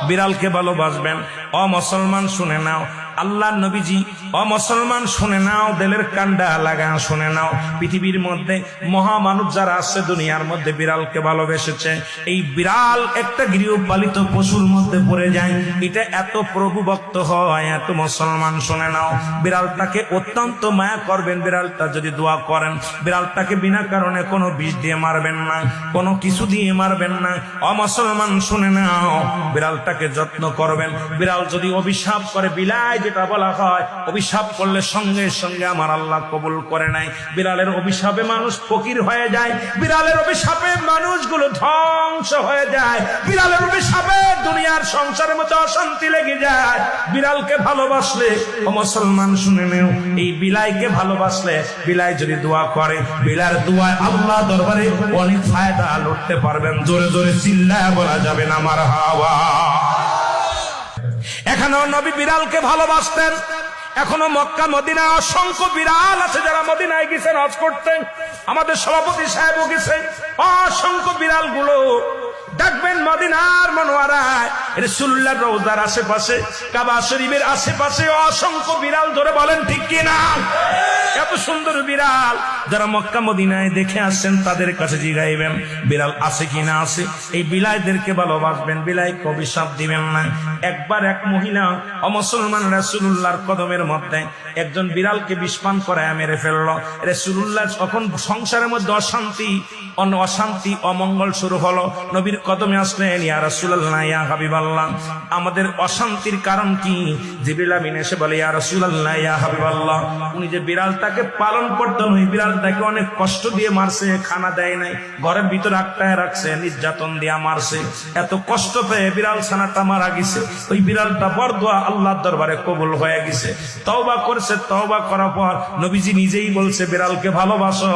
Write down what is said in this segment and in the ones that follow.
বিড়ালকে ভালোবাসবেন। ও মুসলমান শুনে নাও, আল্লাহ নবীজি, ও মুসলমান শুনে নাও, দিলের কান্ডা লাগা শুনে নাও, পৃথিবীর মধ্যে মহামানব যারা আছে দুনিয়ার মধ্যে বিড়ালকে ভালোবেসেছে। এই বিড়াল একটা গৃহপালিত পশুর মধ্যে পড়ে যায়, এটা এত প্রভুভক্ত হয়, এত মুসলমান শুনে নাও, বিড়ালটাকে অত্যন্ত মায়া করবেন। বিড়ালটা যদি দোয়া করেন, বিড়ালটাকে বিনা কারণে কোনো বিষ দিয়ে মারবেন না, কোনো কিছু দিয়ে মারবেন না। ও মুসলমান শুনে নাও, বিড়ালটাকে যত্ন করবেন। বিড়াল যদি অভিশাপ করে, বিলাই যেটা বলা হয়, অভিশাপ করলে সঙ্গে সঙ্গে আমার আল্লাহ কবুল করে নাই। বিড়ালের অভিশাপে মানুষ ফকির হয়ে যায়, বিড়ালের অভিশাপে মানুষগুলো ধ্বংস হয়ে যায়, বিড়ালের অভিশাপে দুনিয়ার সংসারের মধ্যে অশান্তি লেগে যায়। বিড়ালকে ভালোবাসলে, ও মুসলমান শুনে নেও, এই বিলাইকে ভালোবাসলে, বিলাই যদি দোয়া করে, বিলার দোয়ায় আল্লাহ দরবারে অনেক ফায়দা লুটতে পারবেন। জোরে জোরে চিল্লায় বলা যাবে না মারহাবা। এখানেও নবী বিড়ালকে ভালোবাসতেন। এখনো মক্কা মদিনা অসংখ্য বিড়াল আছে যারা মদিনায় গেছেন হজ করতেন। আমাদের সভাপতি সাহেবও গেছেন। অসংখ্য বিড়াল গুলো দেখবেন মদিনার মনোয়ারায়, রাসূলুল্লাহর রওজার আশেপাশে, কাবা শরীফের আশেপাশে অসংখ্য বিড়াল। ধরে বলেন ঠিক কিনা? এত সুন্দর বিড়াল যারা মক্কা মদিনায় দেখে আসছেন তাদের কাছে জিগাইবেন বিড়াল আছে কিনা আছে। এই বিলাইদেরকে ভালোবাসবেন, বিলাইকে অভিশাপ দিবেন না। একবার এক মহিলা অমুসলমান রাসূলুল্লাহর কদমের মধ্যে একজন বিড়ালকে বিষপান করায় মেরে ফেললো। রাসূলুল্লাহ তখন সংসারের মধ্যে অশান্তি অমঙ্গল শুরু হলো। নবীর কদমে আসলেন, ইয়া রাসূলুল্লাহ, ইয়া হাবিবাল্লাহ, আমাদের অশান্তির কারণ কি? জিবরিল আমিন এসে বলে, ইয়া রাসূলুল্লাহ, ইয়া হাবিবাল্লাহ, উনি যে বিড়ালটাকে পালন করতেন, ওই বিড়ালটাকে অনেক কষ্ট দিয়ে মারছে, খানা দেয় নাই, ঘরের ভিতর আটকায় রাখছে, নির্যাতন দিয়া মারছে। এত কষ্ট পেয়ে বিড়াল ছানাটা মারা গেছে। ওই বিড়ালটা বরদোয়া আল্লাহর দরবারে কবুল হয়ে গেছে। তওবা করছে, তওবা করার পর নবীজি নিজেই বলছে বিড়ালকে ভালোবাসো।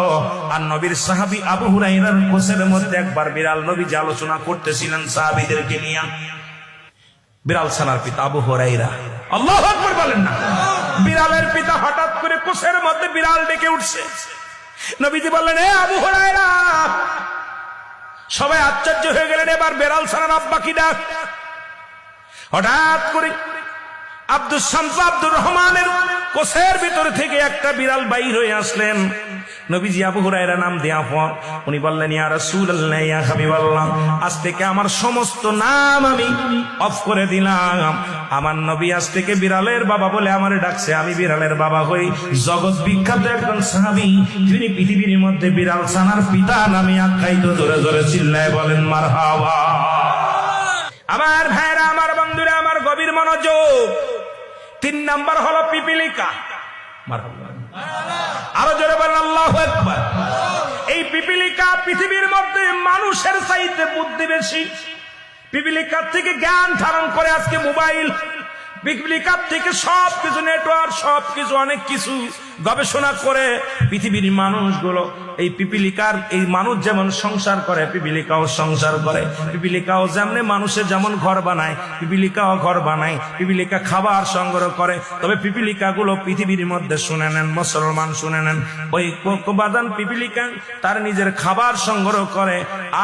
আর নবীর সাহাবী আবু হুরায়রার কোসের মধ্যে একবার বিড়াল নবীজি আলোচনা করতেছিলেন সাহাবীদেরকে নিয়ে। বিড়াল ছানার পিতা আবু হুরায়রা, আল্লাহু আকবার বলেন না। বিড়ালের পিতা হঠাৎ করে কোসের মধ্যে বিড়াল ডেকে উঠছে। নবীজি বললেন, এ আবু হুরায়রা। সবাই আশ্চর্য হয়ে গেলেন, এবার বিড়াল ছানার আব্বা কি ডাক। হঠাৎ করে আব্দুস শামস আব্দুর রহমানের কোসের ভিতর থেকে একটা বিড়াল বাইর হয়ে আসলেন। নবীজি আবু হুরায়রা নাম দেয়া পর উনি বললেন, ইয়া রাসূলুল্লাহ, ইয়া হাবিবাল্লাহ, আজ থেকে আমার সমস্ত নাম আমি অফ করে দিলাম। আমার নবী আজ থেকে বিড়ালের বাবা বলে আমারে ডাকছে, আমি বিড়ালের বাবা হই। জগৎ বিখ্যাত একজন সাহাবী, যিনি পৃথিবীর মধ্যে বিড়াল ছানার পিতা নামে আখ্যায়িত। জোরে জোরে চিল্লায় বলেন মারহাবা। আমার ভাইরা, আমার বন্ধুরা, আমার গভীর মনোযোগ। 3 নাম্বার হলো পিপিলিকা। আরো জোরে বলেন আল্লাহু আকবার। এই পিপিলিকা পৃথিবীর মধ্যে মানুষের চাইতে বুদ্ধি বেশি। পিপিলিকার থেকে জ্ঞান ধারণ করে আজকে মোবাইল, পিপিলিকার থেকে সবকিছু নেটওয়ার্ক, সবকিছু অনেক কিছু গবেষণা করে পৃথিবীর মানুষগুলো এই পিপিলিকার, এই মানুষ যেমন সংসার করে পিপিলিকাও সংসার করে। পিপিলিকাও যেমন মানুষের যেমন ঘর বানায়, পিপিলিকাও ঘর বানায়। পিপিলিকা খাবার সংগ্রহ করে। তবে পিপিলিকা গুলো পৃথিবীর মধ্যে শুনে নেন মুসলমান, শুনে নেন, ওই কোকোবাদান পিপিলিকা তার নিজের খাবার সংগ্রহ করে।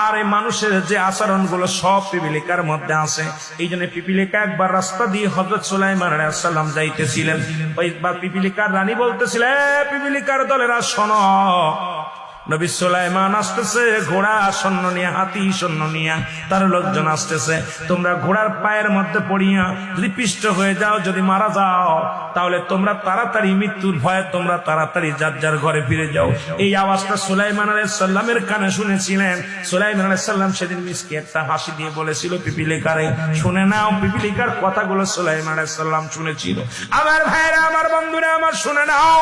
আর এই মানুষের যে আচরণ গুলো সব পিপিলিকার মধ্যে আছে। এই জন্য পিপিলিকা একবার রাস্তা দিয়ে হযরত সুলাইমান আলাইহিস সালাম যাইতেছিলেন। ওই পিপিলিকার রানী বলতেছিলেন, পিপিলিকার দলেরা শোনো, নবী সুলাইমান আসতেছে ঘোড়া সৈন্য নিয়ে, হাতি সৈন্য নিয়ে, তার লোকজন আসতেছে। তোমরা ঘোড়ার পায়ের মধ্যে পড়িয়া যদি পিষ্ট হয়ে যাও, যদি মারা যাও, তাহলে তোমরা তাড়াতাড়ি মৃত্যুর ভয়ে তোমরা তাড়াতাড়ি যার যার ঘরে ফিরে যাও। এই আওয়াজটা সুলাইমান আলাইহিস সালামের কানে শুনেছিলেন। সুলাইমান আলাইহিস সালাম সেদিন মিসকে একটা হাসি দিয়ে বলেছিল, পিপিলিকারে শুনে নাও। পিপিলিকার কথাগুলো সুলাইমান আলাইহিস সালাম শুনেছিল। আমার ভাইরা, আমার বন্ধুরা, আমার শুনে নাও,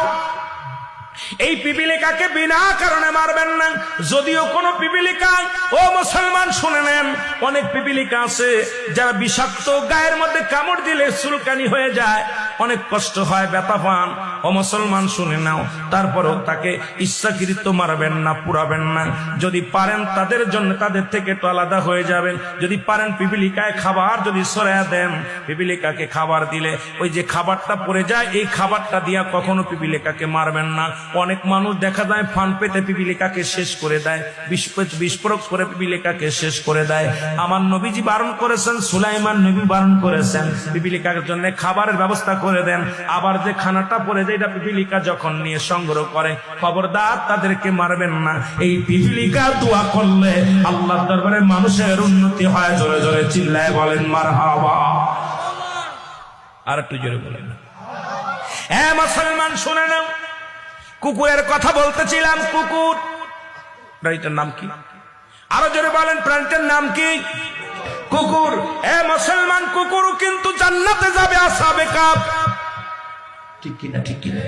এই পিপিলিকাকে বিনা কারণে মারবেন না। যদিও কোন পিপিলিকা, ও মুসলমান শুনে নেন, অনেক পিপিলিকা আছে যারা বিষাক্ত, গায়ের মধ্যে কামড় দিলে চুলকানি হয়ে যায়, অনেক কষ্ট হয়, ব্যথা পান। ও মুসলমান শুনে নাও, তারপরেও তাকে ইচ্ছাকৃত মারবেন না, পুরাবেন না। যদি পারেন তাদের জন্য, তাদের থেকে একটু আলাদা হয়ে যাবেন। যদি পারেন পিপিলিকায় খাবার যদি ছড়াইয়া দেন, পিপিলিকাকে খাবার দিলে ওই যে খাবারটা পড়ে যায়, এই খাবারটা দিয়া কখনো পিপিলিকাকে মারবেন না। অনেক মানুষ দেখা যায় ফান পেতে পিপিলিকাকে শেষ করে দেয়, বিস্ফোরক করে পিপিলিকাকে শেষ করে দেয়। আমার নবীজি বারণ করেছেন, সুলাইমান নবী বারণ করেছেন, পিপিলিকার জন্য খাবারের ব্যবস্থা করে দেন। আবার যে খানাটা পড়ে যায় এটা পিপিলিকা যখন নিয়ে সংগ্রহ করে, খবরদার তাদেরকে মারবেন না। এই পিপিলিকা দোয়া করলে আল্লাহর দরবারে মানুষের উন্নতি হয়। জোরে জোরে চিল্লায় বলেন মারহাবা। আর একটু জোরে বলেন। মুসলমান শুনে নাও, কুকুরের কথা বলতেছিলাম। কুকুর প্রাণীটার নাম কি? আরো জোরে বলেন, প্রাণীটার নাম কি? কুকুর। মুসলমান, কুকুরও কিন্তু জান্নাতে যাবে। আসহাবে কাফ, ঠিক কিনা? ঠিক কিনা?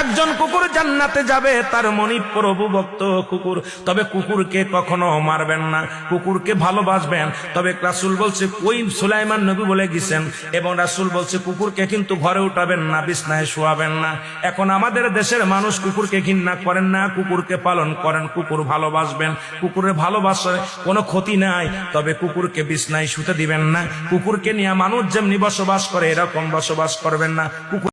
একজন কুকুর জান্নাতে যাবে, তার মনি প্রভু ভক্ত কুকুর। তবে কুকুরকে কখনো মারবেন না, কুকুরকে ভালোবাসবেন। তবে রাসূল বলছে, ওই সুলাইমান নবী বলে গেছেন, এবং রাসূল বলছে কুকুরকে কিন্তু ঘরে উঠাবেন না, বিছনায় শোয়াবেন না। এখন আমাদের দেশের মানুষ কুকুরকে ঘৃণা করেন না, কুকুরকে পালন করেন, কুকুর ভালোবাসবেন। কুকুরের ভালোবাসার কোনো ক্ষতি নাই, তবে কুকুরকে বিছনায় শুতে দিবেন না। কুকুরকে নিয়ে মানুষ যেমনি বসবাস করে এরকম বসবাস করবেন না। কুকুর